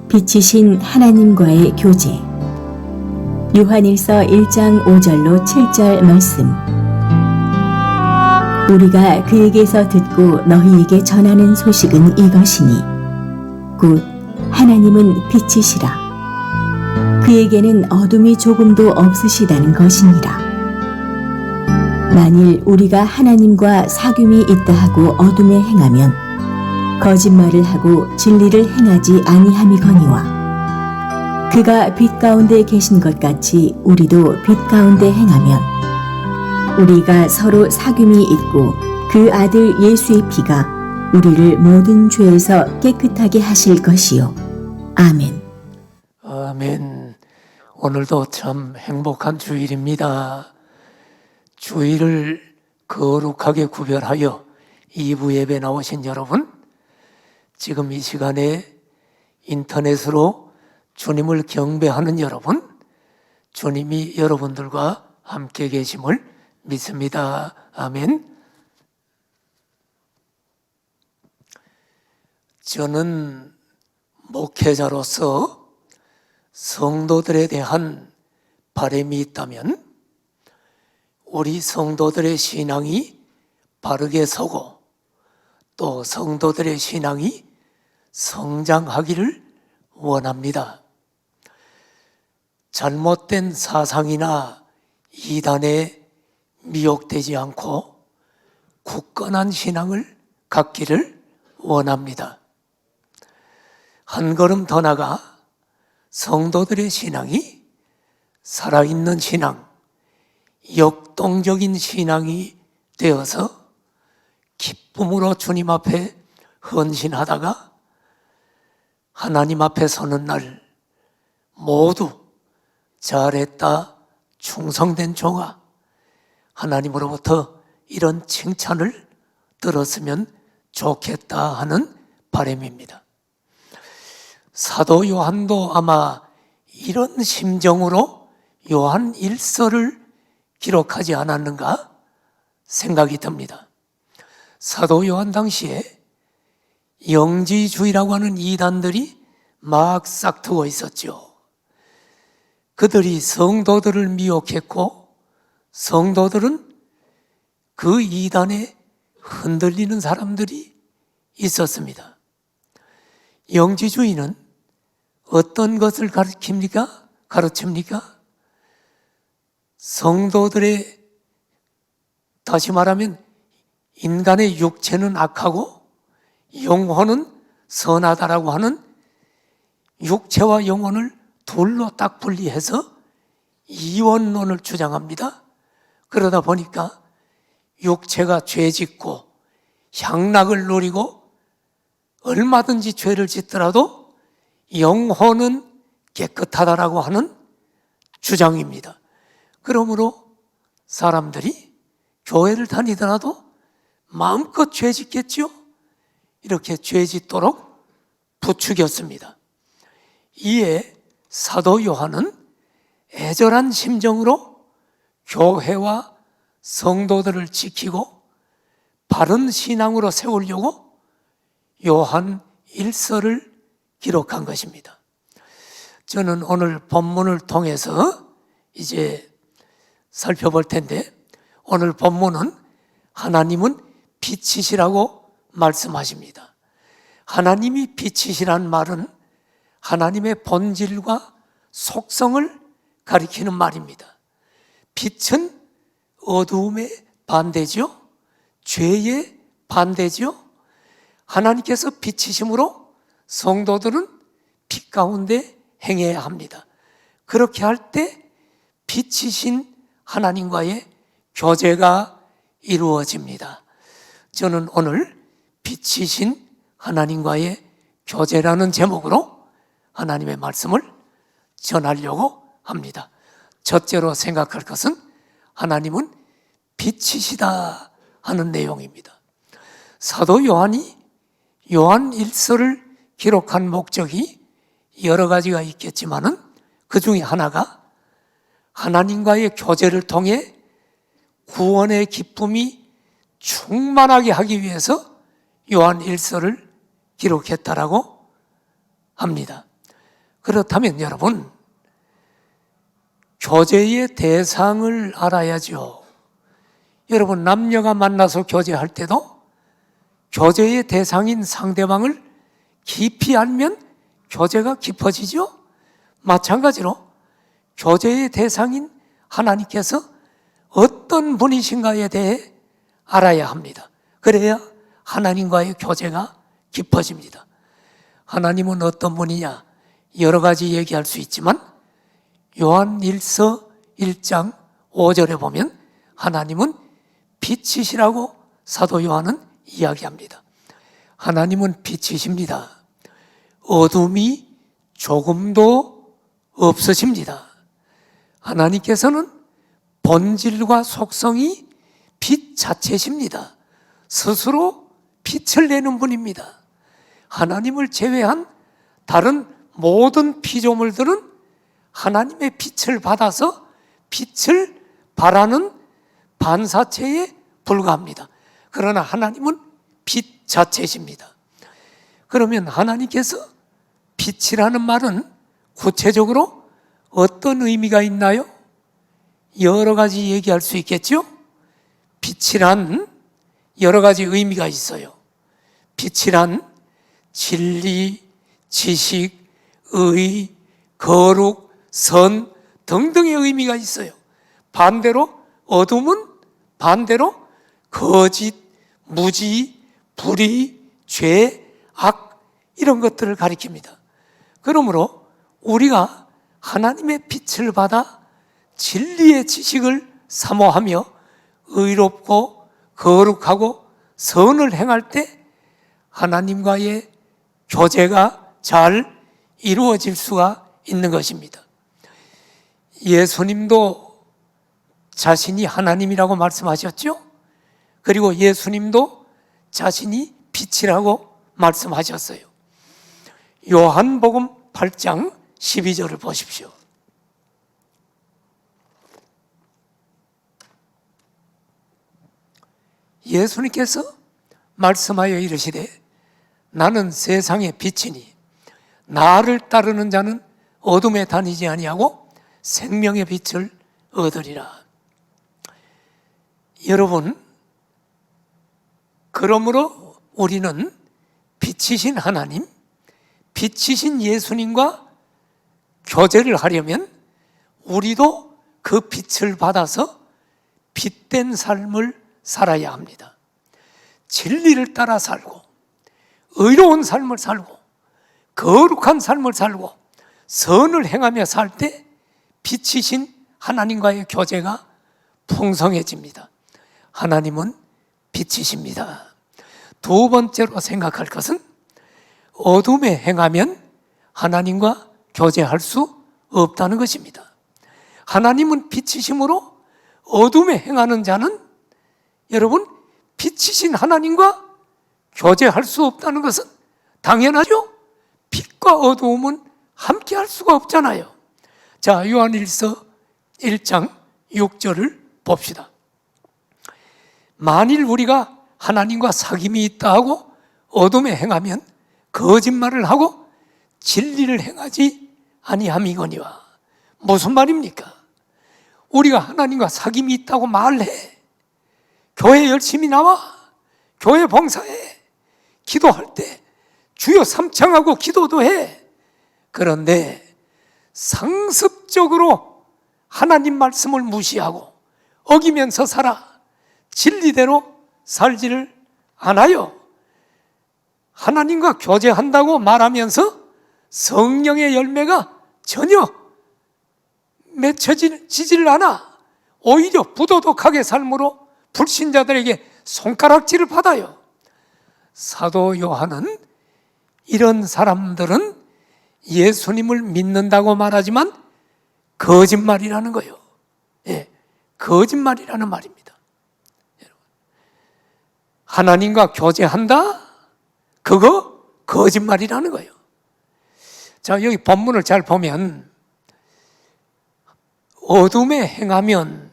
빛이신 하나님과의 교제. 요한일서 1장 5절로 7절 말씀. 우리가 그에게서 듣고 너희에게 전하는 소식은 이것이니 곧 하나님은 빛이시라. 그에게는 어둠이 조금도 없으시다는 것이니라. 만일 우리가 하나님과 사귐이 있다 하고 어둠에 행하면 거짓말을 하고 진리를 행하지 아니함이거니와 그가 빛 가운데 계신 것 같이 우리도 빛 가운데 행하면 우리가 서로 사귐이 있고 그 아들 예수의 피가 우리를 모든 죄에서 깨끗하게 하실 것이요. 아멘. 아멘. 오늘도 참 행복한 주일입니다. 주일을 거룩하게 구별하여 2부 예배 나오신 여러분, 지금 이 시간에 인터넷으로 주님을 경배하는 여러분, 주님이 여러분들과 함께 계심을 믿습니다. 아멘. 저는 목회자로서 성도들에 대한 바람이 있다면 우리 성도들의 신앙이 바르게 서고 또 성도들의 신앙이 성장하기를 원합니다. 잘못된 사상이나 이단에 미혹되지 않고 굳건한 신앙을 갖기를 원합니다. 한 걸음 더 나가 성도들의 신앙이 살아있는 신앙, 역동적인 신앙이 되어서 기쁨으로 주님 앞에 헌신하다가 하나님 앞에 서는 날 모두 잘했다, 충성된 종아, 하나님으로부터 이런 칭찬을 들었으면 좋겠다 하는 바람입니다. 사도 요한도 아마 이런 심정으로 요한 1서를 기록하지 않았는가 생각이 듭니다. 사도 요한 당시에 영지주의라고 하는 이단들이 막 싹트고 있었죠. 그들이 성도들을 미혹했고 성도들은 그 이단에 흔들리는 사람들이 있었습니다. 영지주의는 어떤 것을 가르칩니까? 성도들의, 다시 말하면 인간의 육체는 악하고 영혼은 선하다라고 하는 육체와 영혼을 둘로 딱 분리해서 이원론을 주장합니다. 그러다 보니까 육체가 죄짓고 향락을 누리고 얼마든지 죄를 짓더라도 영혼은 깨끗하다라고 하는 주장입니다. 그러므로 사람들이 교회를 다니더라도 마음껏 죄 짓겠죠? 이렇게 죄 짓도록 부추겼습니다. 이에 사도 요한은 애절한 심정으로 교회와 성도들을 지키고 바른 신앙으로 세우려고 요한 1서를 기록한 것입니다. 저는 오늘 본문을 통해서 이제 살펴볼 텐데, 오늘 본문은 하나님은 빛이시라고 말씀하십니다. 하나님이 빛이시란 말은 하나님의 본질과 속성을 가리키는 말입니다. 빛은 어두움의 반대죠. 죄의 반대죠. 하나님께서 빛이심으로 성도들은 빛 가운데 행해야 합니다. 그렇게 할 때 빛이신 하나님과의 교제가 이루어집니다. 저는 오늘 빛이신 하나님과의 교제라는 제목으로 하나님의 말씀을 전하려고 합니다. 첫째로 생각할 것은 하나님은 빛이시다 하는 내용입니다. 사도 요한이 요한 1서를 기록한 목적이 여러 가지가 있겠지만은 그 중에 하나가 하나님과의 교제를 통해 구원의 기쁨이 충만하게 하기 위해서 요한 1서를 기록했다라고 합니다. 그렇다면 여러분, 교제의 대상을 알아야죠. 여러분, 남녀가 만나서 교제할 때도 교제의 대상인 상대방을 깊이 알면 교제가 깊어지죠. 마찬가지로 교제의 대상인 하나님께서 어떤 분이신가에 대해 알아야 합니다. 그래야 하나님과의 교제가 깊어집니다. 하나님은 어떤 분이냐? 여러 가지 얘기할 수 있지만 요한 1서 1장 5절에 보면 하나님은 빛이시라고 사도 요한은 이야기합니다. 하나님은 빛이십니다. 어둠이 조금도 없으십니다. 하나님께서는 본질과 속성이 빛 자체십니다. 스스로 빛을 내는 분입니다. 하나님을 제외한 다른 모든 피조물들은 하나님의 빛을 받아서 빛을 발하는 반사체에 불과합니다. 그러나 하나님은 빛 자체십니다. 그러면 하나님께서 빛이라는 말은 구체적으로 어떤 의미가 있나요? 여러 가지 얘기할 수 있겠죠? 빛이란 여러 가지 의미가 있어요. 빛이란 진리, 지식, 의, 거룩, 선 등등의 의미가 있어요. 반대로 어둠은 반대로 거짓, 무지, 불의, 죄, 악 이런 것들을 가리킵니다. 그러므로 우리가 하나님의 빛을 받아 진리의 지식을 사모하며 의롭고 거룩하고 선을 행할 때 하나님과의 교제가 잘 이루어질 수가 있는 것입니다. 예수님도 자신이 하나님이라고 말씀하셨죠? 그리고 예수님도 자신이 빛이라고 말씀하셨어요. 요한복음 8장 12절을 보십시오. 예수님께서 말씀하여 이르시되 나는 세상의 빛이니 나를 따르는 자는 어둠에 다니지 아니하고 생명의 빛을 얻으리라. 여러분, 그러므로 우리는 빛이신 하나님, 빛이신 예수님과 교제를 하려면 우리도 그 빛을 받아서 빛된 삶을 살아야 합니다. 진리를 따라 살고 의로운 삶을 살고 거룩한 삶을 살고 선을 행하며 살 때 빛이신 하나님과의 교제가 풍성해집니다. 하나님은 빛이십니다. 두 번째로 생각할 것은 어둠에 행하면 하나님과 교제할 수 없다는 것입니다. 하나님은 빛이심으로 어둠에 행하는 자는 여러분 빛이신 하나님과 교제할 수 없다는 것은 당연하죠. 빛과 어두움은 함께 할 수가 없잖아요. 자, 요한1서 1장 6절을 봅시다. 만일 우리가 하나님과 사귐이 있다 하고 어둠에 행하면 거짓말을 하고 진리를 행하지 아니함이거니와. 무슨 말입니까? 우리가 하나님과 사귐이 있다고 말해. 교회 열심히 나와. 교회 봉사해. 기도할 때 주여 삼창하고 기도도 해. 그런데 상습적으로 하나님 말씀을 무시하고 어기면서 살아. 진리대로 살지를 않아요. 하나님과 교제한다고 말하면서 성령의 열매가 전혀 맺혀지질 않아. 오히려 부도덕하게 삶으로 불신자들에게 손가락질을 받아요. 사도 요한은 이런 사람들은 예수님을 믿는다고 말하지만 거짓말이라는 거예요. 예, 거짓말이라는 말입니다. 하나님과 교제한다? 그거 거짓말이라는 거예요. 자, 여기 본문을 잘 보면 어둠에 행하면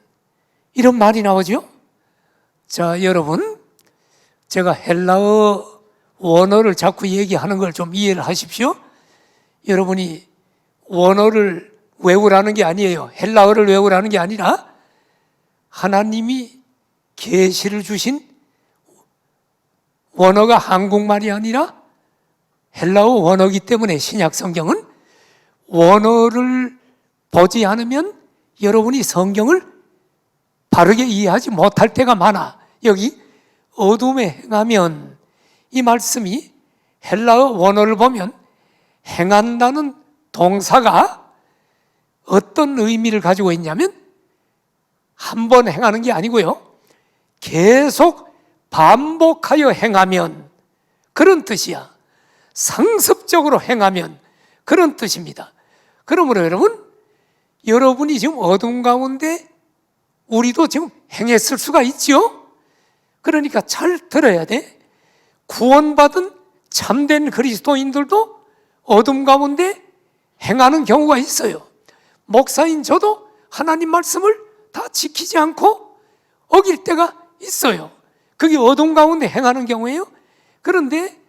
이런 말이 나오죠. 자, 여러분, 제가 헬라어 원어를 자꾸 얘기하는 걸 좀 이해를 하십시오. 여러분이 원어를 외우라는 게 아니에요. 헬라어를 외우라는 게 아니라 하나님이 계시를 주신 원어가 한국말이 아니라 헬라어 원어이기 때문에 신약 성경은 원어를 보지 않으면 여러분이 성경을 바르게 이해하지 못할 때가 많아. 여기 어둠에 행하면, 이 말씀이 헬라어 원어를 보면 행한다는 동사가 어떤 의미를 가지고 있냐면 한 번 행하는 게 아니고요, 계속 반복하여 행하면, 그런 뜻이야. 상습적으로 행하면, 그런 뜻입니다. 그러므로 여러분이 지금 어둠 가운데 우리도 지금 행했을 수가 있죠. 그러니까 잘 들어야 돼. 구원받은 참된 그리스도인들도 어둠 가운데 행하는 경우가 있어요. 목사인 저도 하나님 말씀을 다 지키지 않고 어길 때가 있어요. 그게 어둠 가운데 행하는 경우예요. 그런데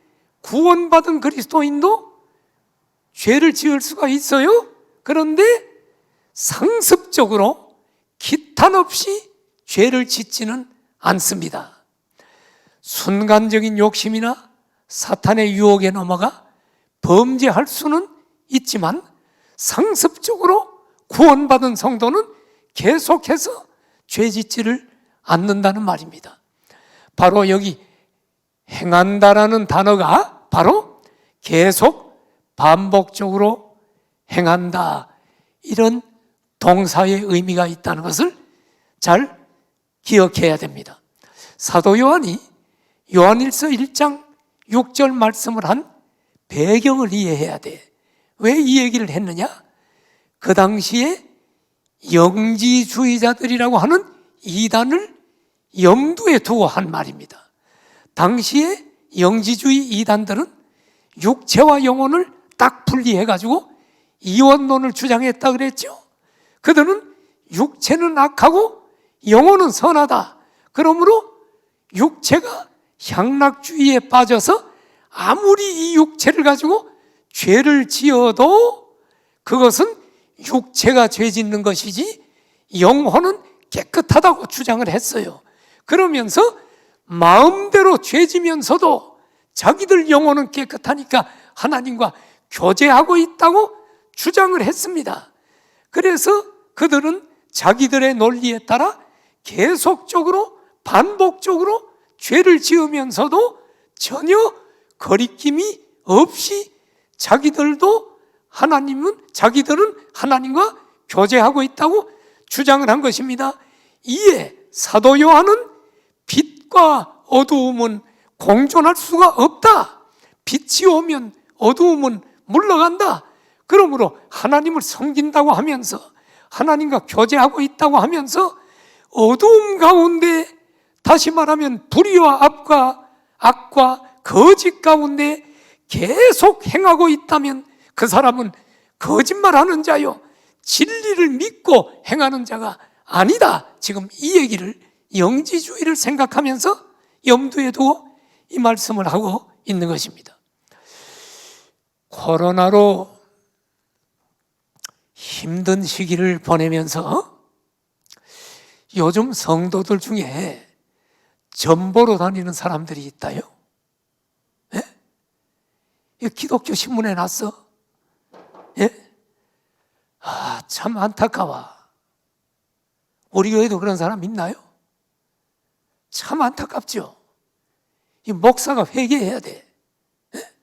구원받은 그리스도인도 죄를 지을 수가 있어요. 그런데 상습적으로 기탄 없이 죄를 짓지는 않습니다. 순간적인 욕심이나 사탄의 유혹에 넘어가 범죄할 수는 있지만 상습적으로 구원받은 성도는 계속해서 죄 짓지를 않는다는 말입니다. 바로 여기 행한다라는 단어가 바로 계속 반복적으로 행한다, 이런 동사의 의미가 있다는 것을 잘 기억해야 됩니다. 사도 요한이 요한일서 1장 6절 말씀을 한 배경을 이해해야 돼. 왜 이 얘기를 했느냐? 그 당시에 영지주의자들이라고 하는 이단을 염두에 두고 한 말입니다. 당시에 영지주의 이단들은 육체와 영혼을 딱 분리해가지고 이원론을 주장했다 그랬죠. 그들은 육체는 악하고 영혼은 선하다. 그러므로 육체가 향락주의에 빠져서 아무리 이 육체를 가지고 죄를 지어도 그것은 육체가 죄 짓는 것이지 영혼은 깨끗하다고 주장을 했어요. 그러면서 마음대로 죄 지면서도 자기들 영혼은 깨끗하니까 하나님과 교제하고 있다고 주장을 했습니다. 그래서 그들은 자기들의 논리에 따라 계속적으로 반복적으로 죄를 지으면서도 전혀 거리낌이 없이 자기들은 하나님과 교제하고 있다고 주장을 한 것입니다. 이에 사도 요한은 빛과 어두움은 공존할 수가 없다. 빛이 오면 어두움은 물러간다. 그러므로 하나님을 섬긴다고 하면서 하나님과 교제하고 있다고 하면서 어두움 가운데, 다시 말하면 불의와 악과 거짓 가운데 계속 행하고 있다면 그 사람은 거짓말하는 자요, 진리를 믿고 행하는 자가 아니다. 지금 이 얘기를, 영지주의를 생각하면서 염두에 두고 이 말씀을 하고 있는 것입니다. 코로나로 힘든 시기를 보내면서 요즘 성도들 중에 전보로 다니는 사람들이 있다요. 예? 기독교 신문에 났어. 예? 참 안타까워. 우리 교회도 그런 사람 있나요? 참 안타깝죠. 이 목사가 회개해야 돼. 예?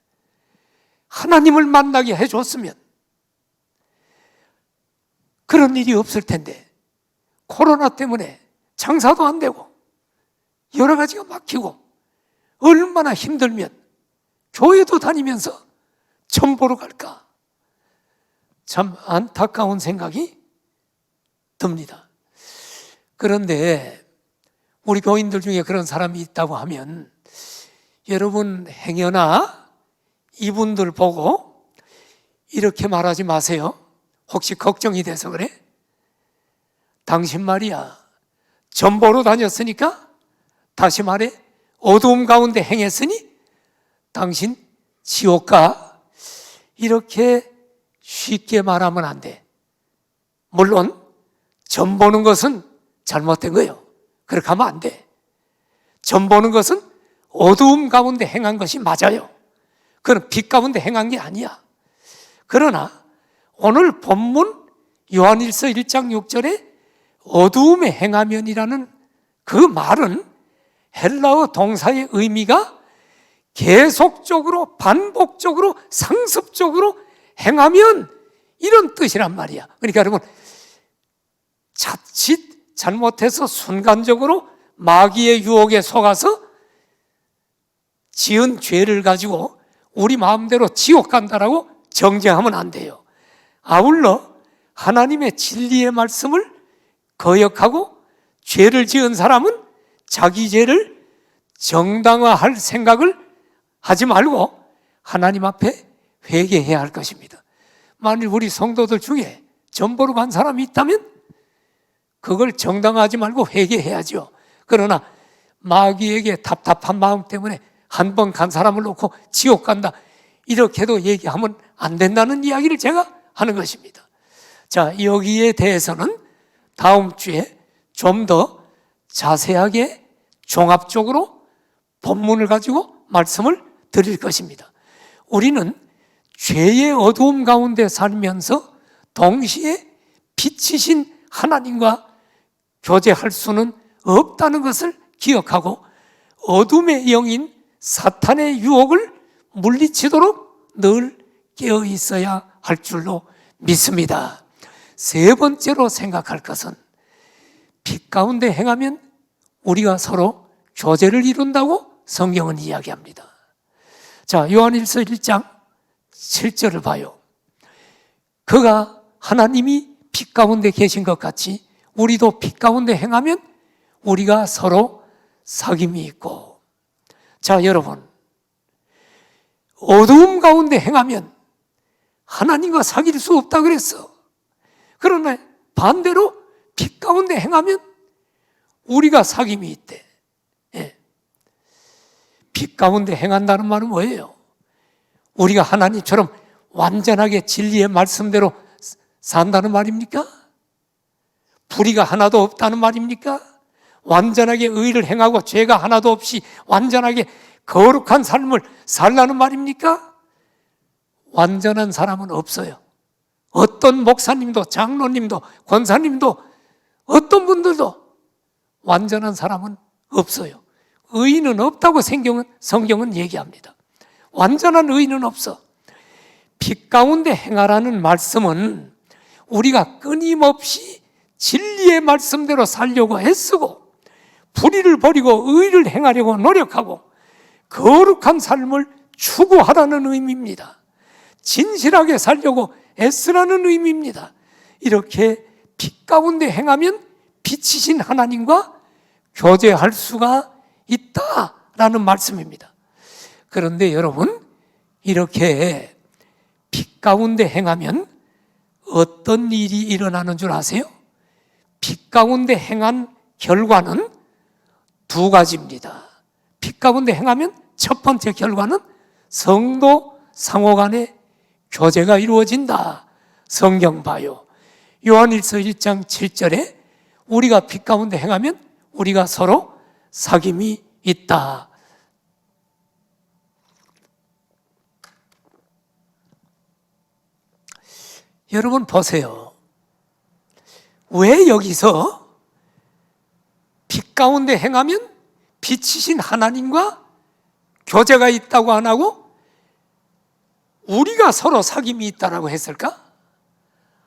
하나님을 만나게 해줬으면 그런 일이 없을 텐데 코로나 때문에 장사도 안 되고 여러 가지가 막히고 얼마나 힘들면 교회도 다니면서 전보로 갈까? 참 안타까운 생각이 듭니다. 그런데 우리 교인들 중에 그런 사람이 있다고 하면 여러분 행여나 이분들 보고 이렇게 말하지 마세요. 혹시 걱정이 돼서 그래? 당신 말이야, 전보로 다녔으니까, 다시 말해 어두움 가운데 행했으니 당신 지옥 가. 이렇게 쉽게 말하면 안 돼. 물론 점 보는 것은 잘못된 거예요. 그렇게 하면 안 돼. 점 보는 것은 어두움 가운데 행한 것이 맞아요. 그건 빛 가운데 행한 게 아니야. 그러나 오늘 본문 요한일서 1장 6절에 어두움에 행하면이라는 그 말은 헬라어 동사의 의미가 계속적으로 반복적으로 상습적으로 행하면 이런 뜻이란 말이야. 그러니까 여러분, 자칫 잘못해서 순간적으로 마귀의 유혹에 속아서 지은 죄를 가지고 우리 마음대로 지옥 간다라고 정죄하면 안 돼요. 아울러 하나님의 진리의 말씀을 거역하고 죄를 지은 사람은 자기 죄를 정당화할 생각을 하지 말고 하나님 앞에 회개해야 할 것입니다. 만일 우리 성도들 중에 점 보러 간 사람이 있다면 그걸 정당화하지 말고 회개해야죠. 그러나 마귀에게 답답한 마음 때문에 한 번 간 사람을 놓고 지옥 간다, 이렇게도 얘기하면 안 된다는 이야기를 제가 하는 것입니다. 자, 여기에 대해서는 다음 주에 좀 더 자세하게 종합적으로 본문을 가지고 말씀을 드릴 것입니다. 우리는 죄의 어두움 가운데 살면서 동시에 빛이신 하나님과 교제할 수는 없다는 것을 기억하고 어둠의 영인 사탄의 유혹을 물리치도록 늘 깨어 있어야 할 줄로 믿습니다. 세 번째로 생각할 것은 빛 가운데 행하면 우리가 서로 교제를 이룬다고 성경은 이야기합니다. 자, 요한일서 1장 7절을 봐요. 그가 하나님이 빛 가운데 계신 것 같이 우리도 빛 가운데 행하면 우리가 서로 사귐이 있고. 자, 여러분, 어두움 가운데 행하면 하나님과 사귈 수 없다 그랬어. 그러나 반대로 빛 가운데 행하면 우리가 사귐이 있대. 예. 빛 가운데 행한다는 말은 뭐예요? 우리가 하나님처럼 완전하게 진리의 말씀대로 산다는 말입니까? 불의가 하나도 없다는 말입니까? 완전하게 의를 행하고 죄가 하나도 없이 완전하게 거룩한 삶을 살라는 말입니까? 완전한 사람은 없어요. 어떤 목사님도 장로님도 권사님도 어떤 분들도 완전한 사람은 없어요. 의인은 없다고 성경은 얘기합니다. 완전한 의인은 없어. 빛 가운데 행하라는 말씀은 우리가 끊임없이 진리의 말씀대로 살려고 애쓰고 불의를 버리고 의를 행하려고 노력하고 거룩한 삶을 추구하라는 의미입니다. 진실하게 살려고 애쓰라는 의미입니다. 이렇게 빛 가운데 행하면 빛이신 하나님과 교제할 수가 있다라는 말씀입니다. 그런데 여러분, 이렇게 빛 가운데 행하면 어떤 일이 일어나는 줄 아세요? 빛 가운데 행한 결과는 두 가지입니다. 빛 가운데 행하면 첫 번째 결과는 성도 상호 간의 교제가 이루어진다. 성경 봐요. 요한일서 1장 7절에 우리가 빛 가운데 행하면 우리가 서로 사귐이 있다. 여러분 보세요. 왜 여기서 빛 가운데 행하면 빛이신 하나님과 교제가 있다고 안 하고 우리가 서로 사귐이 있다라고 했을까?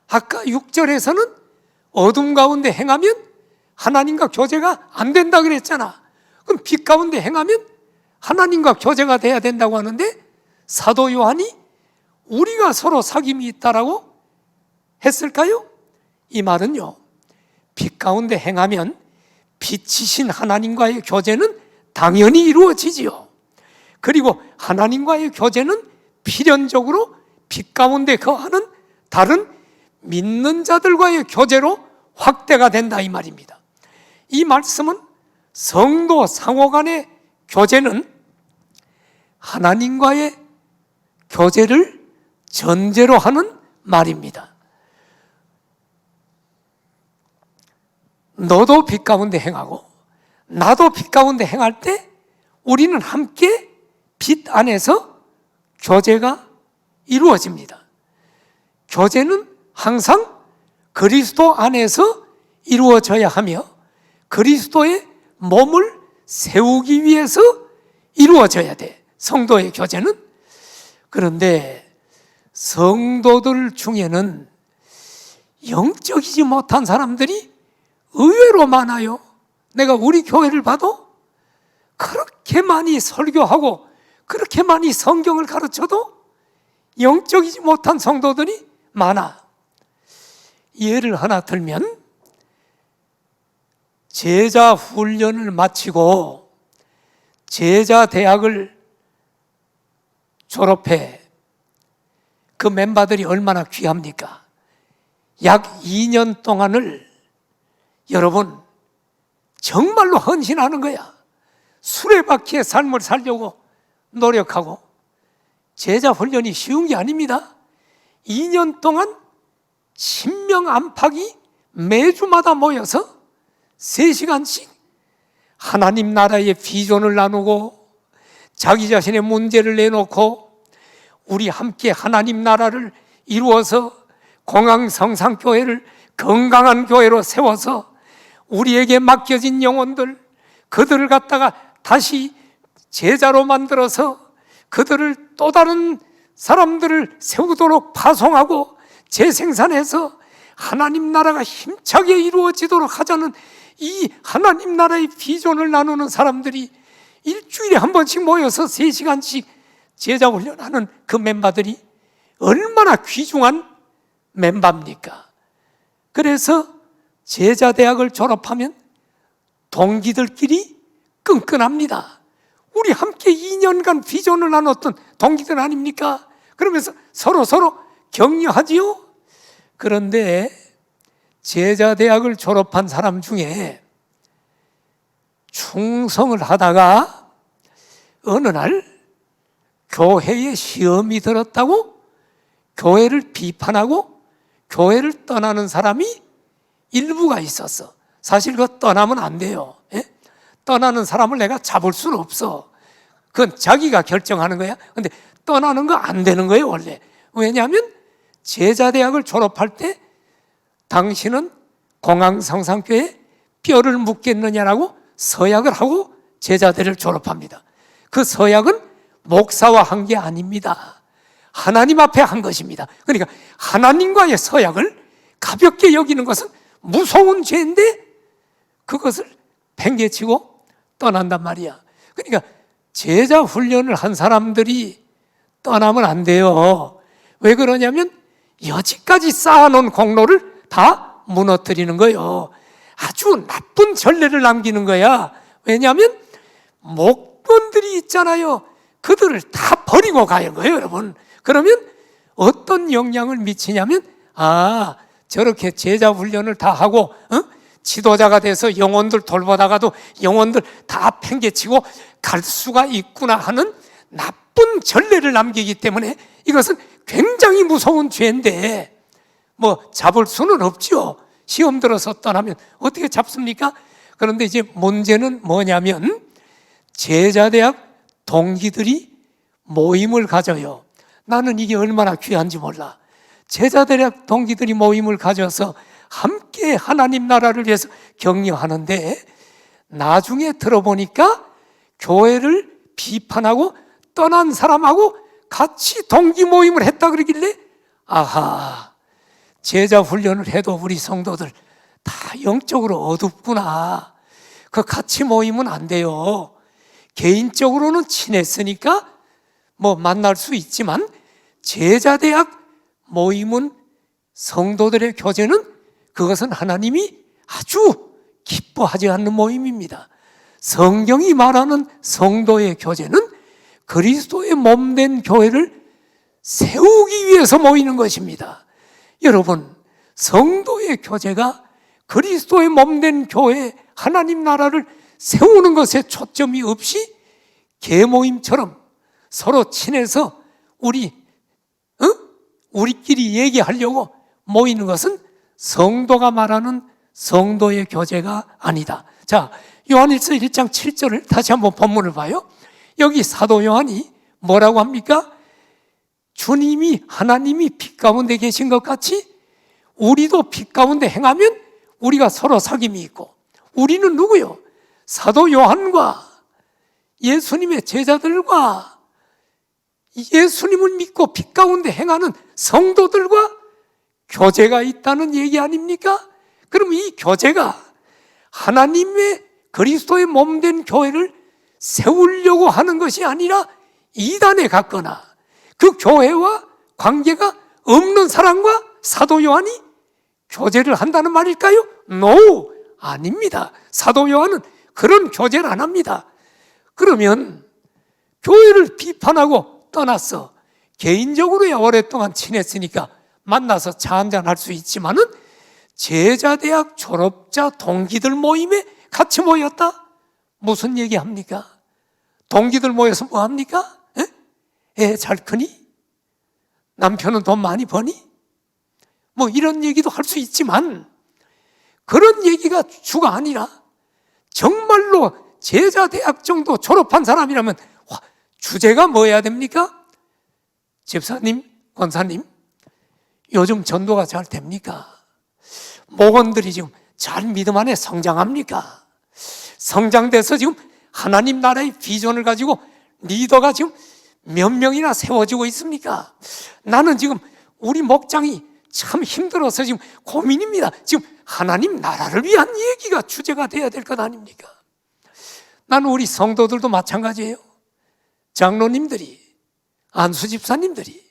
아까 6절에서는 어둠 가운데 행하면 하나님과 교제가 안 된다 그랬잖아. 그럼 빛 가운데 행하면 하나님과 교제가 돼야 된다고 하는데 사도 요한이 우리가 서로 사귐이 있다라고 했을까요? 이 말은요, 빛 가운데 행하면 빛이신 하나님과의 교제는 당연히 이루어지지요. 그리고 하나님과의 교제는 필연적으로 빛 가운데 거하는 다른 믿는 자들과의 교제로 확대가 된다 이 말입니다. 이 말씀은 성도 상호 간의 교제는 하나님과의 교제를 전제로 하는 말입니다. 너도 빛 가운데 행하고 나도 빛 가운데 행할 때 우리는 함께 빛 안에서 교제가 이루어집니다. 교제는 항상 그리스도 안에서 이루어져야 하며 그리스도의 몸을 세우기 위해서 이루어져야 돼. 성도의 교제는. 그런데 성도들 중에는 영적이지 못한 사람들이 의외로 많아요. 내가 우리 교회를 봐도 그렇게 많이 설교하고 그렇게 많이 성경을 가르쳐도 영적이지 못한 성도들이 많아. 예를 하나 들면 제자 훈련을 마치고 제자 대학을 졸업해 그 멤버들이 얼마나 귀합니까? 약 2년 동안을 여러분 정말로 헌신하는 거야. 수레바퀴의 삶을 살려고 노력하고. 제자 훈련이 쉬운 게 아닙니다. 2년 동안 10명 안팎이 매주마다 모여서 3시간씩 하나님 나라의 비전을 나누고 자기 자신의 문제를 내놓고 우리 함께 하나님 나라를 이루어서 공항성상교회를 건강한 교회로 세워서 우리에게 맡겨진 영혼들, 그들을 갖다가 다시 제자로 만들어서 그들을 또 다른 사람들을 세우도록 파송하고 재생산해서 하나님 나라가 힘차게 이루어지도록 하자는 이 하나님 나라의 비전을 나누는 사람들이 일주일에 한 번씩 모여서 3시간씩 제자 훈련하는 그 멤버들이 얼마나 귀중한 멤버입니까? 그래서 제자 대학을 졸업하면 동기들끼리 끈끈합니다. 우리 함께 2년간 비전을 나눴던 동기들 아닙니까? 그러면서 서로 격려하지요. 그런데 제자 대학을 졸업한 사람 중에 충성을 하다가 어느 날 교회에 시험이 들었다고 교회를 비판하고 교회를 떠나는 사람이 일부가 있었어. 사실 그거 떠나면 안 돼요. 예? 떠나는 사람을 내가 잡을 수는 없어. 그건 자기가 결정하는 거야. 근데 떠나는 거 안 되는 거예요, 원래. 왜냐하면 제자대학을 졸업할 때 당신은 공항성상교회에 뼈를 묻겠느냐라고 서약을 하고 제자대를 졸업합니다. 그 서약은 목사와 한 게 아닙니다. 하나님 앞에 한 것입니다. 그러니까 하나님과의 서약을 가볍게 여기는 것은 무서운 죄인데 그것을 팽개치고 떠난단 말이야. 그러니까 제자 훈련을 한 사람들이 떠나면 안 돼요. 왜 그러냐면 여지까지 쌓아놓은 공로를 다 무너뜨리는 거예요. 아주 나쁜 전례를 남기는 거야. 왜냐하면 목돈들이 있잖아요. 그들을 다 버리고 가는 거예요, 여러분. 그러면 어떤 영향을 미치냐면 저렇게 제자 훈련을 다 하고 지도자가 돼서 영혼들 돌보다가도 영혼들 다 팽개치고 갈 수가 있구나 하는 나쁜 전례를 남기기 때문에 이것은 굉장히 무서운 죄인데 뭐 잡을 수는 없죠. 시험 들어서 떠나면 어떻게 잡습니까? 그런데 이제 문제는 뭐냐면 제자대학 동기들이 모임을 가져요. 나는 이게 얼마나 귀한지 몰라. 제자대학 동기들이 모임을 가져서 함께 하나님 나라를 위해서 격려하는데 나중에 들어보니까 교회를 비판하고 떠난 사람하고 같이 동기 모임을 했다 그러길래 제자 훈련을 해도 우리 성도들 다 영적으로 어둡구나. 그 같이 모이면 안 돼요. 개인적으로는 친했으니까 뭐 만날 수 있지만 제자대학 모임은 성도들의 교제는 그것은 하나님이 아주 기뻐하지 않는 모임입니다. 성경이 말하는 성도의 교제는 그리스도의 몸된 교회를 세우기 위해서 모이는 것입니다. 여러분, 성도의 교제가 그리스도의 몸된 교회, 하나님 나라를 세우는 것에 초점이 없이 개모임처럼 서로 친해서 우리끼리 얘기하려고 모이는 것은 성도가 말하는 성도의 교제가 아니다. 자, 요한일서 1장 7절을 다시 한번 본문을 봐요. 여기 사도 요한이 뭐라고 합니까? 주님이, 하나님이 빛 가운데 계신 것 같이 우리도 빛 가운데 행하면 우리가 서로 사귐이 있고, 우리는 누구요? 사도 요한과 예수님의 제자들과 예수님을 믿고 빛 가운데 행하는 성도들과 교제가 있다는 얘기 아닙니까? 그럼 이 교제가 하나님의 그리스도의 몸된 교회를 세우려고 하는 것이 아니라 이단에 갔거나 그 교회와 관계가 없는 사람과 사도 요한이 교제를 한다는 말일까요? No, 아닙니다. 사도 요한은 그런 교제를 안 합니다. 그러면 교회를 비판하고 떠났어. 개인적으로야 오랫동안 친했으니까 만나서 차 한잔 할 수 있지만은 제자대학 졸업자 동기들 모임에 같이 모였다? 무슨 얘기 합니까? 동기들 모여서 뭐 합니까? 애 잘 크니? 남편은 돈 많이 버니? 뭐 이런 얘기도 할 수 있지만 그런 얘기가 주가 아니라 정말로 제자대학 정도 졸업한 사람이라면 주제가 뭐여야 됩니까? 집사님, 권사님, 요즘 전도가 잘 됩니까? 목원들이 지금 잘 믿음 안에 성장합니까? 성장돼서 지금 하나님 나라의 비전을 가지고 리더가 지금 몇 명이나 세워지고 있습니까? 나는 지금 우리 목장이 참 힘들어서 지금 고민입니다. 지금 하나님 나라를 위한 얘기가 주제가 돼야 될 것 아닙니까? 나는 우리 성도들도 마찬가지예요. 장로님들이, 안수집사님들이,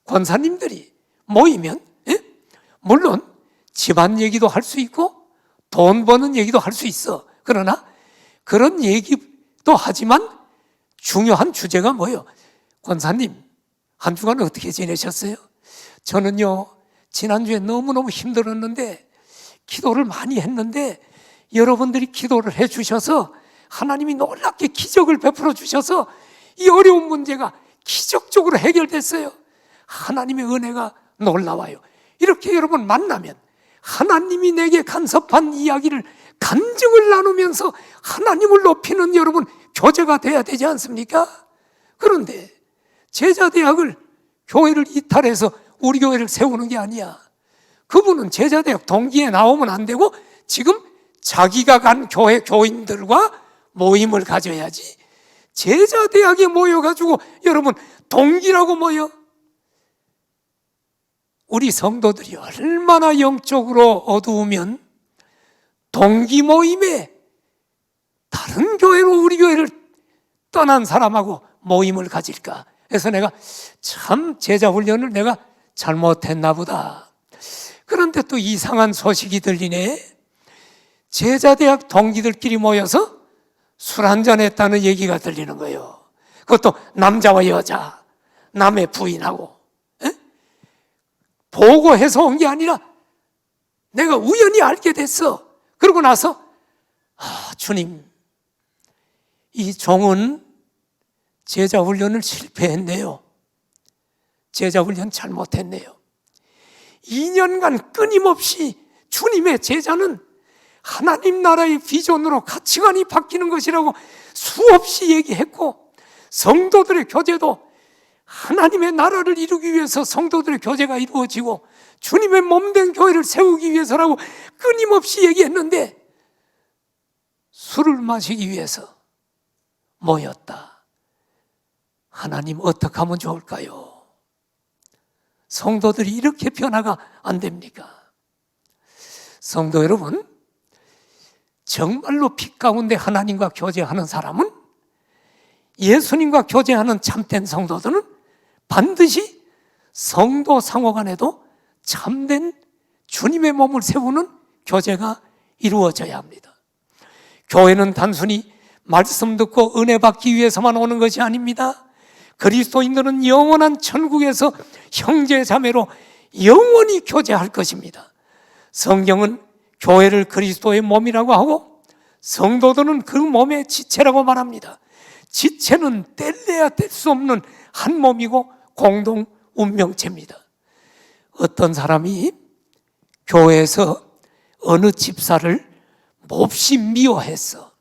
권사님들이 모이면 물론 집안 얘기도 할 수 있고 돈 버는 얘기도 할 수 있어. 그러나 그런 얘기도 하지만 중요한 주제가 뭐예요? 권사님, 한 주간은 어떻게 지내셨어요? 저는요, 지난주에 너무너무 힘들었는데 기도를 많이 했는데 여러분들이 기도를 해 주셔서 하나님이 놀랍게 기적을 베풀어 주셔서 이 어려운 문제가 기적적으로 해결됐어요. 하나님의 은혜가 놀라워요. 이렇게 여러분 만나면 하나님이 내게 간섭한 이야기를 간증을 나누면서 하나님을 높이는 여러분 교제가 돼야 되지 않습니까? 그런데 제자대학을, 교회를 이탈해서 우리 교회를 세우는 게 아니야. 그분은 제자대학 동기에 나오면 안 되고 지금 자기가 간 교회 교인들과 모임을 가져야지. 제자대학에 모여가지고 여러분 동기라고 모여? 우리 성도들이 얼마나 영적으로 어두우면 동기 모임에 다른 교회로 우리 교회를 떠난 사람하고 모임을 가질까? 그래서 내가 참 제자 훈련을 내가 잘못했나 보다. 그런데 또 이상한 소식이 들리네. 제자대학 동기들끼리 모여서 술 한잔 했다는 얘기가 들리는 거예요. 그것도 남자와 여자, 남의 부인하고. 보고해서 온 게 아니라 내가 우연히 알게 됐어. 그러고 나서 주님, 이 종은 제자 훈련을 실패했네요. 제자 훈련 잘못했네요. 2년간 끊임없이 주님의 제자는 하나님 나라의 비전으로 가치관이 바뀌는 것이라고 수없이 얘기했고, 성도들의 교제도 하나님의 나라를 이루기 위해서 성도들의 교제가 이루어지고 주님의 몸된 교회를 세우기 위해서라고 끊임없이 얘기했는데 술을 마시기 위해서 모였다. 하나님 어떻게 하면 좋을까요? 성도들이 이렇게 변화가 안 됩니까? 성도 여러분, 정말로 빛 가운데 하나님과 교제하는 사람은, 예수님과 교제하는 참된 성도들은 반드시 성도 상호 간에도 참된 주님의 몸을 세우는 교제가 이루어져야 합니다. 교회는 단순히 말씀 듣고 은혜 받기 위해서만 오는 것이 아닙니다. 그리스도인들은 영원한 천국에서 형제 자매로 영원히 교제할 것입니다. 성경은 교회를 그리스도의 몸이라고 하고 성도들은 그 몸의 지체라고 말합니다. 지체는 뗄래야 뗄 수 없는 한 몸이고 공동 운명체입니다. 어떤 사람이 교회에서 어느 집사를 몹시 미워했어.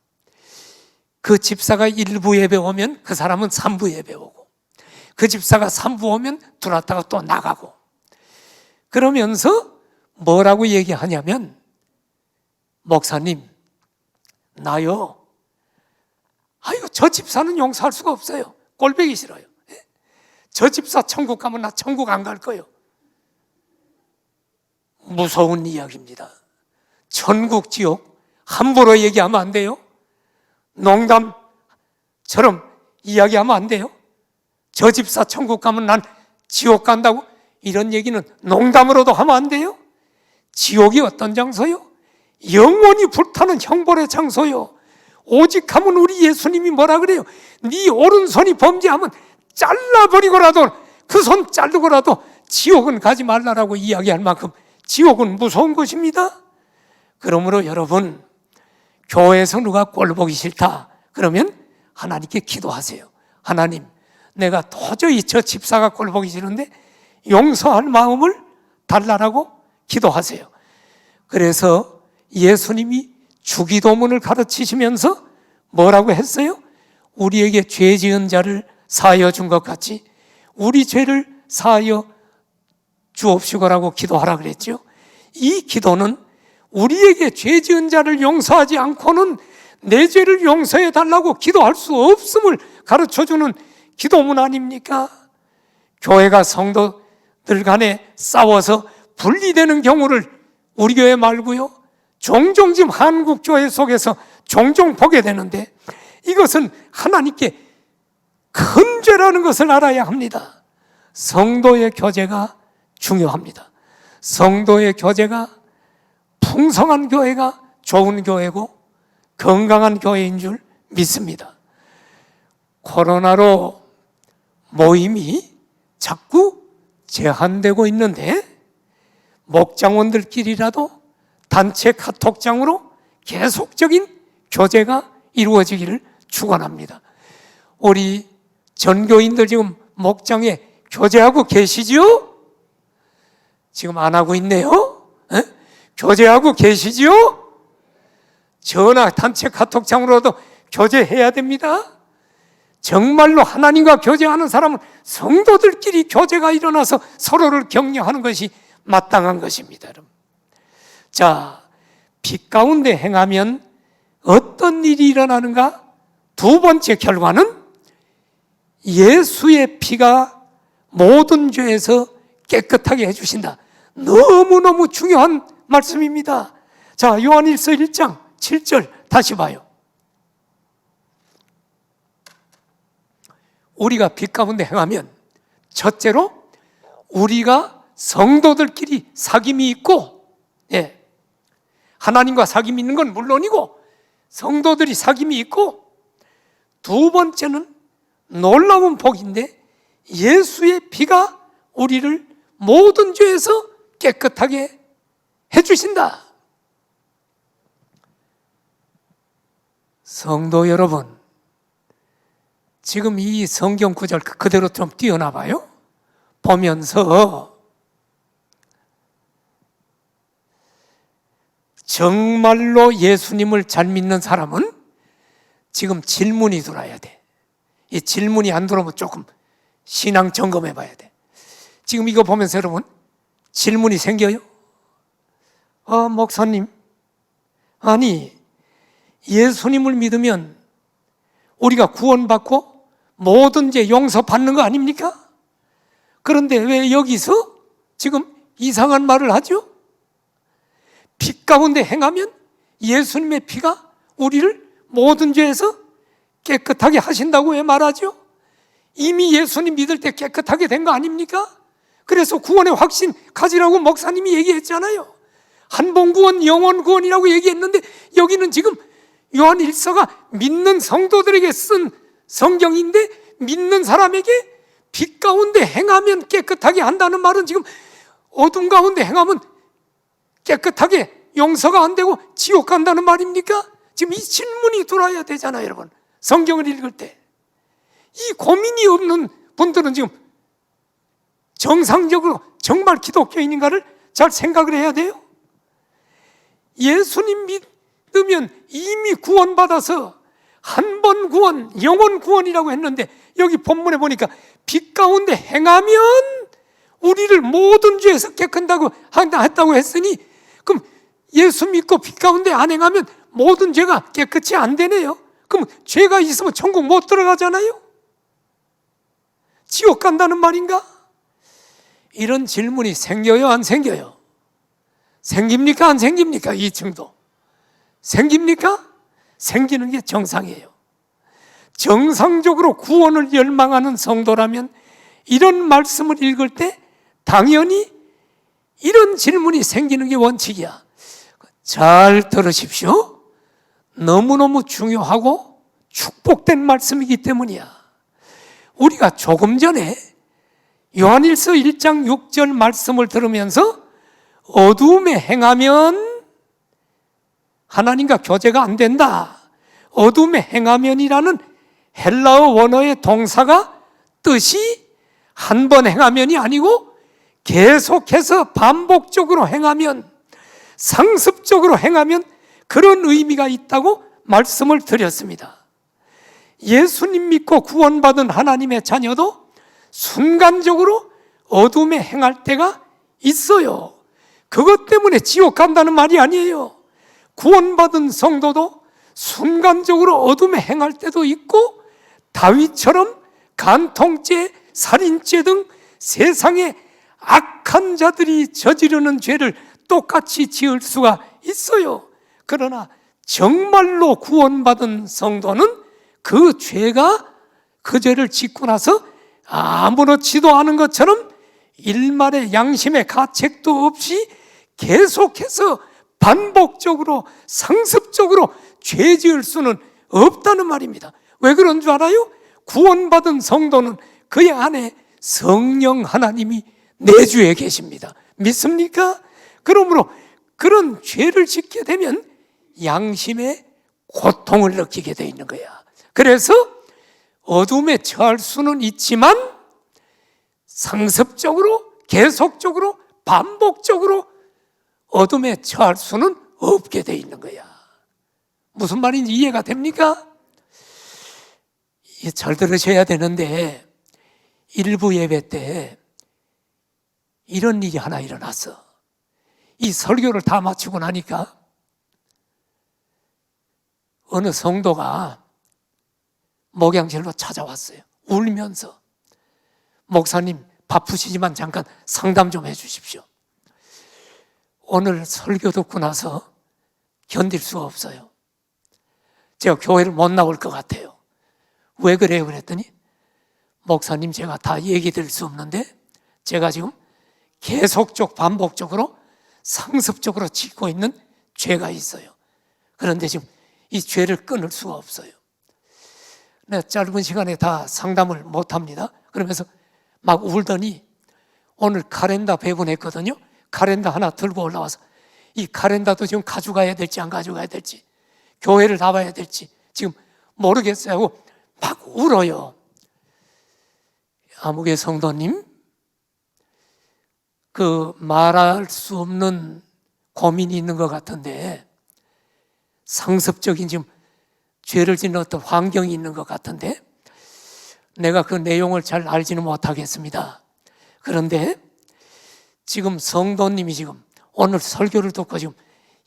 그 집사가 1부 예배 오면 그 사람은 3부 예배 오고, 그 집사가 3부 오면 들어왔다가 또 나가고, 그러면서 뭐라고 얘기하냐면, 목사님, 나요, 아유, 저 집사는 용서할 수가 없어요. 꼴보기 싫어요. 저 집사 천국 가면 나 천국 안 갈 거예요. 무서운 이야기입니다. 천국, 지옥 함부로 얘기하면 안 돼요. 농담처럼 이야기하면 안 돼요. 저 집사 천국 가면 난 지옥 간다고, 이런 얘기는 농담으로도 하면 안 돼요. 지옥이 어떤 장소요? 영원히 불타는 형벌의 장소요. 오직 하면 우리 예수님이 뭐라 그래요? 네 오른손이 범죄하면 잘라버리고라도, 그 손 자르고라도 지옥은 가지 말라라고 이야기할 만큼 지옥은 무서운 것입니다. 그러므로 여러분, 교회에서 누가 꼴 보기 싫다 그러면 하나님께 기도하세요. 하나님, 내가 도저히 저 집사가 꼴 보기 싫은데 용서할 마음을 달라라고 기도하세요. 그래서 예수님이 주기도문을 가르치시면서 뭐라고 했어요? 우리에게 죄 지은 자를 사하여 준 것 같이 우리 죄를 사하여 주옵시고라고 기도하라 그랬죠. 이 기도는 우리에게 죄 지은 자를 용서하지 않고는 내 죄를 용서해 달라고 기도할 수 없음을 가르쳐주는 기도문 아닙니까? 교회가 성도들 간에 싸워서 분리되는 경우를 우리 교회 말고요, 종종 지금 한국 교회 속에서 종종 보게 되는데, 이것은 하나님께 큰 죄라는 것을 알아야 합니다. 성도의 교제가 중요합니다. 성도의 교제가 풍성한 교회가 좋은 교회고 건강한 교회인 줄 믿습니다. 코로나로 모임이 자꾸 제한되고 있는데, 목장원들끼리라도 단체 카톡장으로 계속적인 교제가 이루어지기를 축원합니다. 우리 전교인들 지금 목장에 교제하고 계시지요? 지금 안 하고 있네요. 에? 교제하고 계시지요? 전화 단체 카톡장으로도 교제해야 됩니다. 정말로 하나님과 교제하는 사람은 성도들끼리 교제가 일어나서 서로를 격려하는 것이 마땅한 것입니다. 여러분. 자, 빛 가운데 행하면 어떤 일이 일어나는가? 두 번째 결과는 예수의 피가 모든 죄에서 깨끗하게 해주신다. 너무너무 중요한 말씀입니다. 자, 요한일서 1장 7절 다시 봐요. 우리가 빛 가운데 행하면 첫째로 우리가 성도들끼리 사귐이 있고, 하나님과 사귐이 있는 건 물론이고 성도들이 사귐이 있고, 두 번째는 놀라운 복인데 예수의 피가 우리를 모든 죄에서 깨끗하게 해주신다. 성도 여러분, 지금 이 성경 구절 그대로 좀 띄어나봐요. 보면서 정말로 예수님을 잘 믿는 사람은 지금 질문이 들어야 돼. 이 질문이 안 들어오면 조금 신앙 점검해 봐야 돼. 지금 이거 보면서 여러분 질문이 생겨요? 목사님, 아니 예수님을 믿으면 우리가 구원받고 모든 죄 용서받는 거 아닙니까? 그런데 왜 여기서 지금 이상한 말을 하죠? 빛 가운데 행하면 예수님의 피가 우리를 모든 죄에서 깨끗하게 하신다고 왜 말하죠? 이미 예수님 믿을 때 깨끗하게 된 거 아닙니까? 그래서 구원의 확신 가지라고 목사님이 얘기했잖아요. 한봉구원, 영원구원이라고 얘기했는데, 여기는 지금 요한 1서가 믿는 성도들에게 쓴 성경인데, 믿는 사람에게 빛 가운데 행하면 깨끗하게 한다는 말은 지금 어둠 가운데 행하면 깨끗하게 용서가 안 되고 지옥 간다는 말입니까? 지금 이 질문이 들어야 되잖아요, 여러분. 성경을 읽을 때 이 고민이 없는 분들은 지금 정상적으로 정말 기독교인인가를 잘 생각을 해야 돼요. 예수님 믿으면 이미 구원받아서 한 번 구원, 영원 구원이라고 했는데 여기 본문에 보니까 빛 가운데 행하면 우리를 모든 죄에서 깨끗하다고 했다고 했으니, 그럼 예수 믿고 빛 가운데 안 행하면 모든 죄가 깨끗이 안 되네요. 그럼 죄가 있으면 천국 못 들어가잖아요. 지옥 간다는 말인가? 이런 질문이 생겨요, 안 생겨요? 생깁니까, 안 생깁니까? 2층도 생깁니까? 생기는 게 정상이에요. 정상적으로 구원을 열망하는 성도라면 이런 말씀을 읽을 때 당연히 이런 질문이 생기는 게 원칙이야. 잘 들으십시오. 너무너무 중요하고 축복된 말씀이기 때문이야. 우리가 조금 전에 요한일서 1장 6절 말씀을 들으면서 어두움에 행하면 하나님과 교제가 안 된다. 어둠에 행하면이라는 헬라어 원어의 동사가 뜻이 한 번 행하면이 아니고 계속해서 반복적으로 행하면, 상습적으로 행하면 그런 의미가 있다고 말씀을 드렸습니다. 예수님 믿고 구원받은 하나님의 자녀도 순간적으로 어둠에 행할 때가 있어요. 그것 때문에 지옥 간다는 말이 아니에요. 구원받은 성도도 순간적으로 어둠에 행할 때도 있고, 다윗처럼 간통죄, 살인죄 등 세상에 악한 자들이 저지르는 죄를 똑같이 지을 수가 있어요. 그러나 정말로 구원받은 성도는 그 죄가, 그 죄를 짓고 나서 아무렇지도 않은 것처럼 일말의 양심의 가책도 없이 계속해서 반복적으로 상습적으로 죄 지을 수는 없다는 말입니다. 왜 그런 줄 알아요? 구원받은 성도는 그의 안에 성령 하나님이 내주에 계십니다. 믿습니까? 그러므로 그런 죄를 짓게 되면 양심의 고통을 느끼게 돼 있는 거야. 그래서 어둠에 처할 수는 있지만 상습적으로, 계속적으로, 반복적으로 어둠에 처할 수는 없게 돼 있는 거야. 무슨 말인지 이해가 됩니까? 잘 들으셔야 되는데, 일부 예배 때 이런 일이 하나 일어났어. 이 설교를 다 마치고 나니까 어느 성도가 목양실로 찾아왔어요. 울면서, 목사님 바쁘시지만 잠깐 상담 좀 해주십시오. 오늘 설교 듣고 나서 견딜 수가 없어요. 제가 교회를 못 나올 것 같아요. 왜 그래요? 그랬더니, 목사님 제가 다 얘기 드릴 수 없는데 제가 지금 계속적 반복적으로 상습적으로 짓고 있는 죄가 있어요. 그런데 지금 이 죄를 끊을 수가 없어요. 내가 짧은 시간에 다 상담을 못 합니다. 그러면서 막 울더니 오늘 카렌다 배분했거든요. 카렌다 하나 들고 올라와서 이 카렌다도 지금 가져가야 될지 안 가져가야 될지, 교회를 나와야 될지 지금 모르겠어요 하고 막 울어요. 아무개 성도님, 그 말할 수 없는 고민이 있는 것 같은데, 상습적인 지금 죄를 짓는 어떤 환경이 있는 것 같은데, 내가 그 내용을 잘 알지는 못하겠습니다. 그런데 지금 성도님이 지금 오늘 설교를 듣고 지금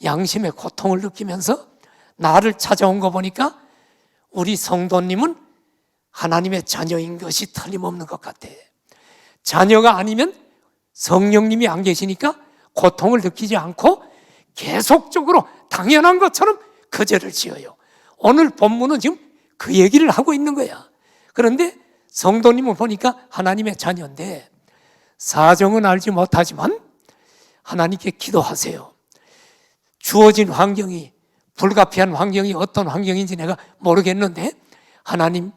양심의 고통을 느끼면서 나를 찾아온 거 보니까 우리 성도님은 하나님의 자녀인 것이 틀림없는 것 같아. 자녀가 아니면 성령님이 안 계시니까 고통을 느끼지 않고 계속적으로 당연한 것처럼 그 죄를 지어요. 오늘 본문은 지금 그 얘기를 하고 있는 거야. 그런데 성도님을 보니까 하나님의 자녀인데 사정은 알지 못하지만 하나님께 기도하세요. 주어진 환경이, 불가피한 환경이 어떤 환경인지 내가 모르겠는데, 하나님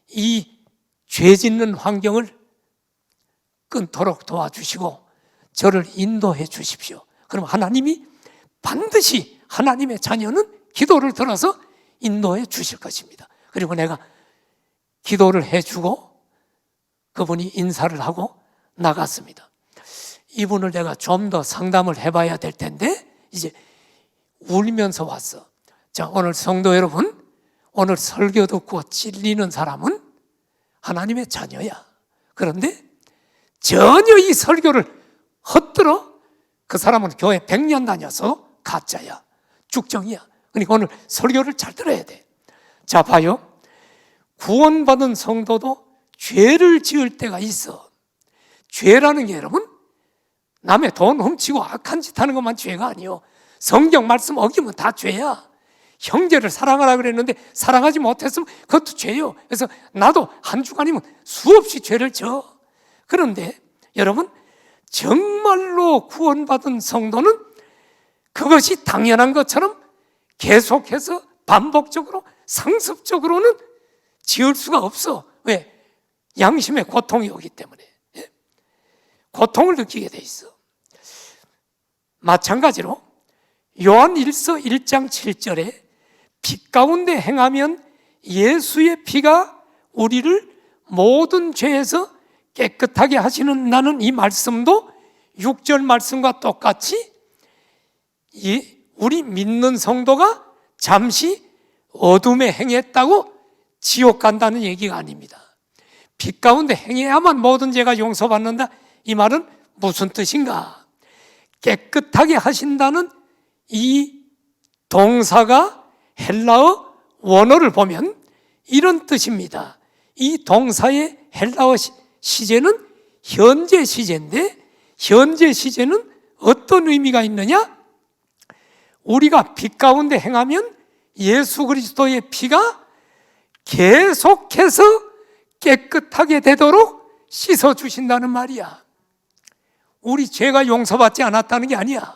이 죄 짓는 환경을 끊도록 도와주시고 저를 인도해 주십시오. 그럼 하나님이 반드시, 하나님의 자녀는 기도를 들어서 인도해 주실 것입니다. 그리고 내가 기도를 해주고 그분이 인사를 하고 나갔습니다. 이분을 내가 좀 더 상담을 해봐야 될 텐데 이제 울면서 왔어. 자, 오늘 성도 여러분, 오늘 설교 듣고 찔리는 사람은 하나님의 자녀야. 그런데 전혀 이 설교를 헛들어 그 사람은 교회 100년 다녀서 가짜야, 죽정이야. 그러니까 오늘 설교를 잘 들어야 돼. 자, 봐요. 구원받은 성도도 죄를 지을 때가 있어. 죄라는 게 여러분, 남의 돈 훔치고 악한 짓 하는 것만 죄가 아니요. 성경 말씀 어기면 다 죄야. 형제를 사랑하라 그랬는데 사랑하지 못했으면 그것도 죄요. 그래서 나도 한 주간이면 수없이 죄를 져. 그런데 여러분, 정말로 구원받은 성도는 그것이 당연한 것처럼 계속해서 반복적으로 상습적으로는 지을 수가 없어. 왜? 양심의 고통이 오기 때문에. 고통을 느끼게 돼 있어. 마찬가지로 요한 1서 1장 7절에 빛 가운데 행하면 예수의 피가 우리를 모든 죄에서 깨끗하게 하시는다는 이 말씀도 6절 말씀과 똑같이 우리 믿는 성도가 잠시 어둠에 행했다고 지옥 간다는 얘기가 아닙니다. 빛 가운데 행해야만 모든 죄가 용서받는다. 이 말은 무슨 뜻인가? 깨끗하게 하신다는 이 동사가 헬라어 원어를 보면 이런 뜻입니다. 이 동사의 헬라어 시제는 현재 시제인데, 현재 시제는 어떤 의미가 있느냐? 우리가 빛 가운데 행하면 예수 그리스도의 피가 계속해서 깨끗하게 되도록 씻어주신다는 말이야. 우리 죄가 용서받지 않았다는 게 아니야.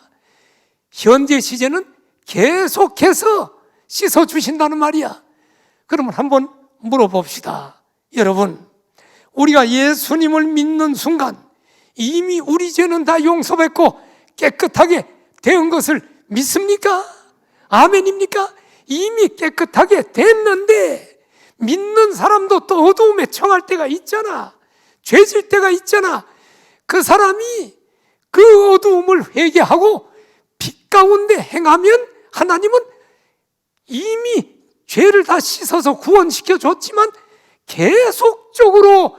현재 시제는 계속해서 씻어주신다는 말이야. 그러면 한번 물어봅시다. 여러분, 우리가 예수님을 믿는 순간 이미 우리 죄는 다 용서받고 깨끗하게 된 것을 믿습니까? 아멘입니까? 이미 깨끗하게 됐는데 믿는 사람도 또 어두움에 처할 때가 있잖아. 죄질 때가 있잖아. 그 사람이 그 어두움을 회개하고 빛 가운데 행하면 하나님은 이미 죄를 다 씻어서 구원시켜 줬지만 계속적으로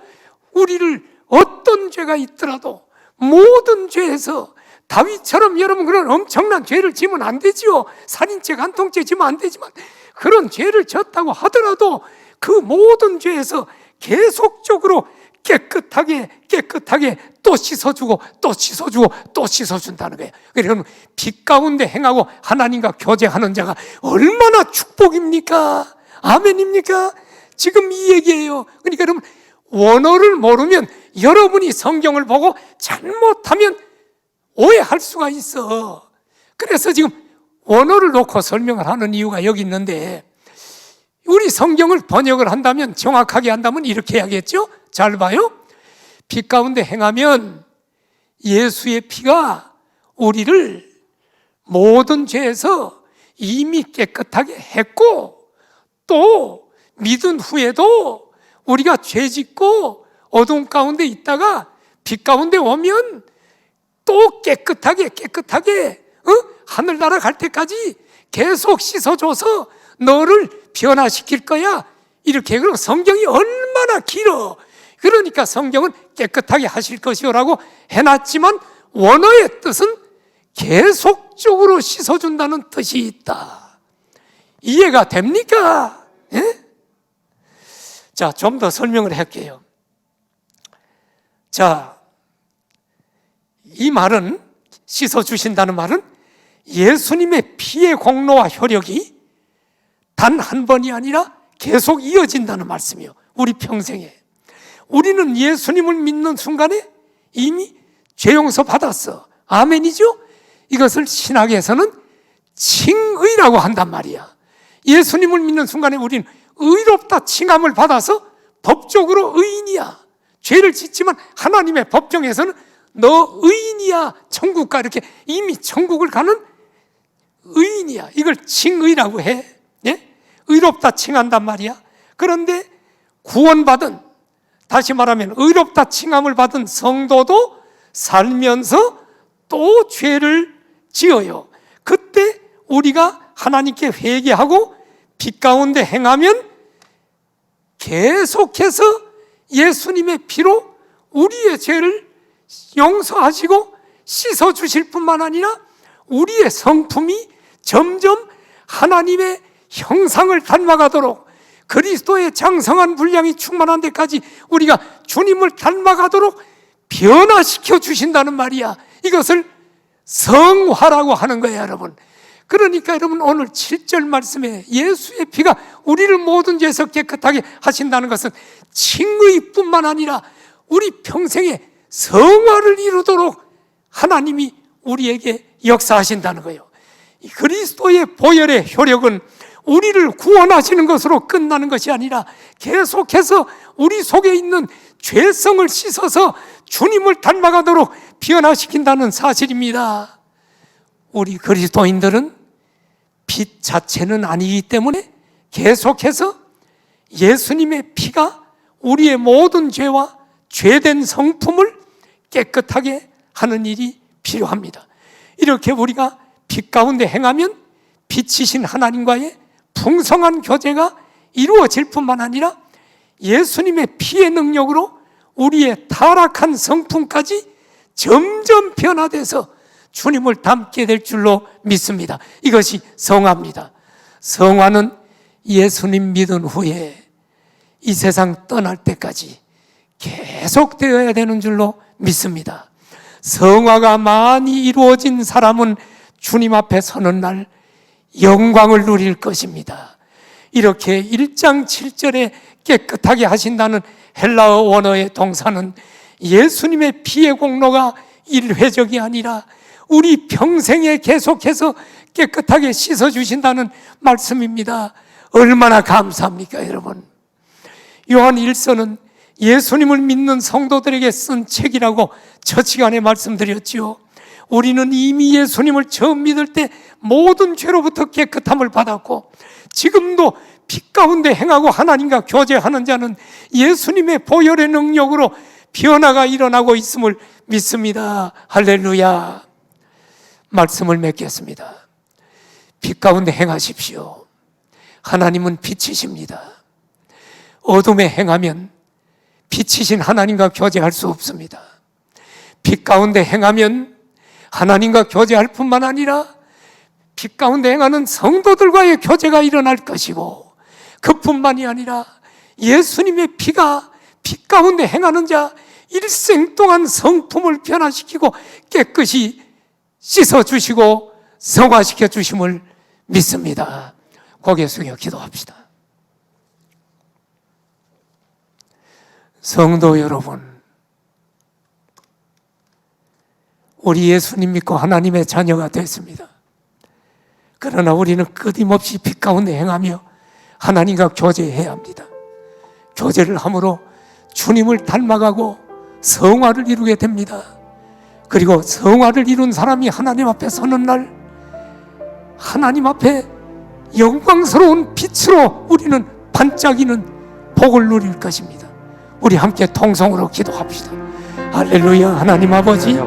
우리를 어떤 죄가 있더라도 모든 죄에서 다윗처럼 여러분 그런 엄청난 죄를 지면 안 되지요. 살인죄, 간통죄 지면 안 되지만 그런 죄를 졌다고 하더라도 그 모든 죄에서 계속적으로 깨끗하게 또 씻어주고 또 씻어주고 또 씻어준다는 거예요. 그러면 빛 가운데 행하고 하나님과 교제하는 자가 얼마나 축복입니까? 아멘입니까? 지금 이 얘기예요. 그러니까 여러분, 원어를 모르면 여러분이 성경을 보고 잘못하면 오해할 수가 있어. 그래서 지금 원어를 놓고 설명을 하는 이유가 여기 있는데, 우리 성경을 번역을 한다면, 정확하게 한다면 이렇게 해야겠죠? 잘 봐요. 빛 가운데 행하면 예수의 피가 우리를 모든 죄에서 이미 깨끗하게 했고, 또 믿은 후에도 우리가 죄 짓고 어두움 가운데 있다가 빛 가운데 오면 또 깨끗하게 하늘나라 갈 때까지 계속 씻어줘서 너를 변화시킬 거야. 이렇게. 그럼 성경이 얼마나 길어. 그러니까 성경은 깨끗하게 하실 것이요라고 해놨지만 원어의 뜻은 계속적으로 씻어준다는 뜻이 있다. 이해가 됩니까? 예? 자, 좀 더 설명을 할게요. 자, 이 말은, 씻어주신다는 말은 예수님의 피의 공로와 효력이 단 한 번이 아니라 계속 이어진다는 말씀이에요. 우리 평생에. 우리는 예수님을 믿는 순간에 이미 죄 용서 받았어. 아멘이죠? 이것을 신학에서는 칭의라고 한단 말이야. 예수님을 믿는 순간에 우리는 의롭다 칭함을 받아서 법적으로 의인이야. 죄를 짓지만 하나님의 법정에서는 너 의인이야, 천국 가, 이렇게 이미 천국을 가는 의인이야. 이걸 칭의라고 해. 예? 의롭다 칭한단 말이야. 그런데 구원받은, 다시 말하면 의롭다 칭함을 받은 성도도 살면서 또 죄를 지어요. 그때 우리가 하나님께 회개하고 빛 가운데 행하면 계속해서 예수님의 피로 우리의 죄를 용서하시고 씻어주실 뿐만 아니라 우리의 성품이 점점 하나님의 형상을 닮아가도록, 그리스도의 장성한 분량이 충만한 데까지 우리가 주님을 닮아가도록 변화시켜 주신다는 말이야. 이것을 성화라고 하는 거예요, 여러분. 그러니까 여러분, 오늘 7절 말씀에 예수의 피가 우리를 모든 죄에서 깨끗하게 하신다는 것은 칭의 뿐만 아니라 우리 평생에 성화를 이루도록 하나님이 우리에게 역사하신다는 거예요. 이 그리스도의 보혈의 효력은 우리를 구원하시는 것으로 끝나는 것이 아니라 계속해서 우리 속에 있는 죄성을 씻어서 주님을 닮아가도록 변화시킨다는 사실입니다. 우리 그리스도인들은 빛 자체는 아니기 때문에 계속해서 예수님의 피가 우리의 모든 죄와 죄된 성품을 깨끗하게 하는 일이 필요합니다. 이렇게 우리가 빛 가운데 행하면 빛이신 하나님과의 풍성한 교제가 이루어질 뿐만 아니라 예수님의 피의 능력으로 우리의 타락한 성품까지 점점 변화돼서 주님을 닮게 될 줄로 믿습니다. 이것이 성화입니다. 성화는 예수님 믿은 후에 이 세상 떠날 때까지 계속되어야 되는 줄로 믿습니다. 성화가 많이 이루어진 사람은 주님 앞에 서는 날 영광을 누릴 것입니다. 이렇게 1장 7절에 깨끗하게 하신다는 헬라어 원어의 동사는 예수님의 피의 공로가 일회적이 아니라 우리 평생에 계속해서 깨끗하게 씻어주신다는 말씀입니다. 얼마나 감사합니까, 여러분? 요한 1서는 예수님을 믿는 성도들에게 쓴 책이라고 첫 시간에 말씀드렸지요. 우리는 이미 예수님을 처음 믿을 때 모든 죄로부터 깨끗함을 받았고 지금도 빛 가운데 행하고 하나님과 교제하는 자는 예수님의 보혈의 능력으로 변화가 일어나고 있음을 믿습니다. 할렐루야. 말씀을 맺겠습니다. 빛 가운데 행하십시오. 하나님은 빛이십니다. 어둠에 행하면 빛이신 하나님과 교제할 수 없습니다. 빛 가운데 행하면 하나님과 교제할 뿐만 아니라 빛 가운데 행하는 성도들과의 교제가 일어날 것이고, 그뿐만이 아니라 예수님의 피가 빛 가운데 행하는 자 일생 동안 성품을 변화시키고 깨끗이 씻어주시고 성화시켜 주심을 믿습니다. 고개 숙여 기도합시다. 성도 여러분, 우리 예수님 믿고 하나님의 자녀가 됐습니다. 그러나 우리는 끊임없이 빛 가운데 행하며 하나님과 교제해야 합니다. 교제를 함으로 주님을 닮아가고 성화를 이루게 됩니다. 그리고 성화를 이룬 사람이 하나님 앞에 서는 날 하나님 앞에 영광스러운 빛으로 우리는 반짝이는 복을 누릴 것입니다. 우리 함께 통성으로 기도합시다. 할렐루야. 하나님 아버지,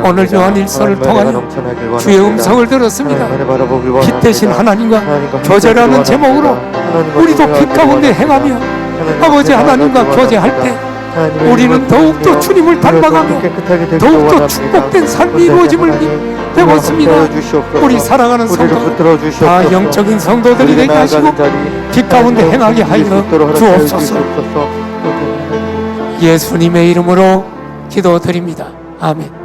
오늘 요한 1서를 통하여 주의 음성을 들었습니다. 빛 대신 하나님과 교제라는 제목으로 우리도 빛 가운데 행하며 아버지 하나님과 교제할 때 우리는 더욱더 주님을 닮아가며 더욱더 축복된 삶이 이루어짐을 배웠습니다. 우리 사랑하는 성도, 다 영적인 성도들이 되게 하시고 빛 가운데 행하게 하여 주옵소서. 예수님의 이름으로 기도드립니다. 아멘.